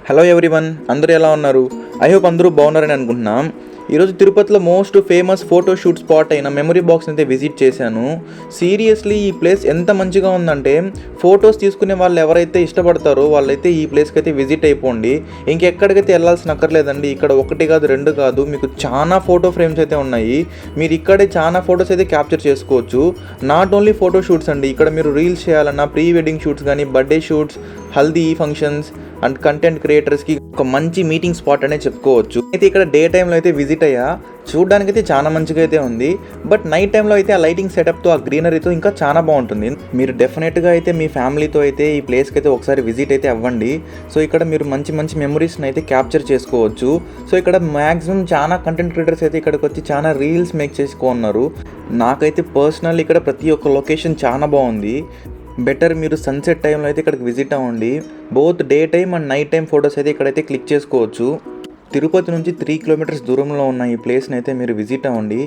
Hello everyone, అందరూ ఎలా ఉన్నారు? ఐ హోప్ అందరూ బాగున్నారని అనుకుంటున్నాం. ఈరోజు తిరుపతిలో most famous photo shoot spot అయిన మెమరీ బాక్స్ని అయితే విజిట్ చేశాను. సీరియస్లీ ఈ ప్లేస్ ఎంత మంచిగా ఉందంటే, ఫొటోస్ తీసుకునే వాళ్ళు ఎవరైతే ఇష్టపడతారో వాళ్ళైతే ఈ ప్లేస్కి అయితే విజిట్ అయిపోండి. ఇంకెక్కడికైతే వెళ్ళాల్సిన అక్కర్లేదండి. ఇక్కడ ఒకటి కాదు, రెండు కాదు, మీకు చాలా ఫోటో ఫ్రేమ్స్ అయితే ఉన్నాయి. మీరు ఇక్కడే చాలా ఫొటోస్ అయితే క్యాప్చర్ చేసుకోవచ్చు. నాట్ ఓన్లీ ఫోటో షూట్స్ అండి, ఇక్కడ మీరు రీల్స్ చేయాలన్నా, ప్రీ వెడ్డింగ్ షూట్స్ కానీ, birthday shoots, haldi functions and content క్రియేటర్స్కి ఒక మంచి మీటింగ్ స్పాట్ అనే చెప్పుకోవచ్చు. అయితే ఇక్కడ డే టైంలో అయితే విజిట్ అయ్యా, చూడడానికి అయితే చాలా మంచిగా అయితే ఉంది. బట్ నైట్ టైంలో అయితే ఆ లైటింగ్ సెటప్తో, ఆ గ్రీనరీతో ఇంకా చాలా బాగుంటుంది. మీరు డెఫినెట్గా అయితే మీ ఫ్యామిలీతో అయితే ఈ ప్లేస్కి అయితే ఒకసారి విజిట్ అయితే అవ్వండి. సో ఇక్కడ మీరు మంచి మంచి మెమరీస్ని అయితే క్యాప్చర్ చేసుకోవచ్చు. సో ఇక్కడ మ్యాక్సిమం చాలా కంటెంట్ క్రియేటర్స్ అయితే ఇక్కడికి వచ్చి చాలా రీల్స్ మేక్ చేసుకోన్నారు. నాకైతే పర్సనల్ ఇక్కడ ప్రతి ఒక్క లొకేషన్ చాలా బాగుంది. బెటర్ మీరు సన్సెట్ టైంలో అయితే ఇక్కడికి విజిట్ అవ్వండి. Both day time and night time photos అయితే ఇక్కడైతే క్లిక్ చేసుకోవచ్చు. తిరుపతి నుంచి 3 కిలోమీటర్స్ దూరంలో ఉన్న ఈ ప్లేస్ని అయితే మీరు విజిట్ అవ్వండి.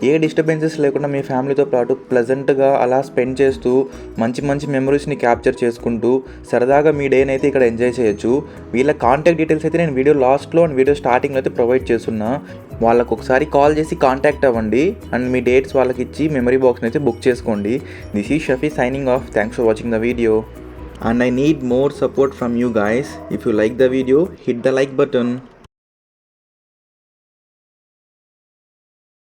ఏ డిస్టర్బెన్సెస్ లేకుండా మీ ఫ్యామిలీతో పాటు ప్లెజెంట్గా అలా స్పెండ్ చేస్తూ మంచి మంచి మెమరీస్ని క్యాప్చర్ చేసుకుంటూ సరదాగా మీ డేని అయితే ఇక్కడ ఎంజాయ్ చేయొచ్చు. వీళ్ళ కాంటాక్ట్ డీటెయిల్స్ అయితే నేను వీడియో లాస్ట్లో అండ్ వీడియో స్టార్టింగ్లో అయితే ప్రొవైడ్ చేస్తున్నా. వాళ్ళకు ఒకసారి కాల్ చేసి కాంటాక్ట్ అవ్వండి అండ్ మీ డేట్స్ వాళ్ళకి ఇచ్చి మెమరీ బాక్స్ని అయితే బుక్ చేసుకోండి. This is Shafi signing off. Thanks for watching the video. And I need more support from you guys. If you like the video, hit the like button.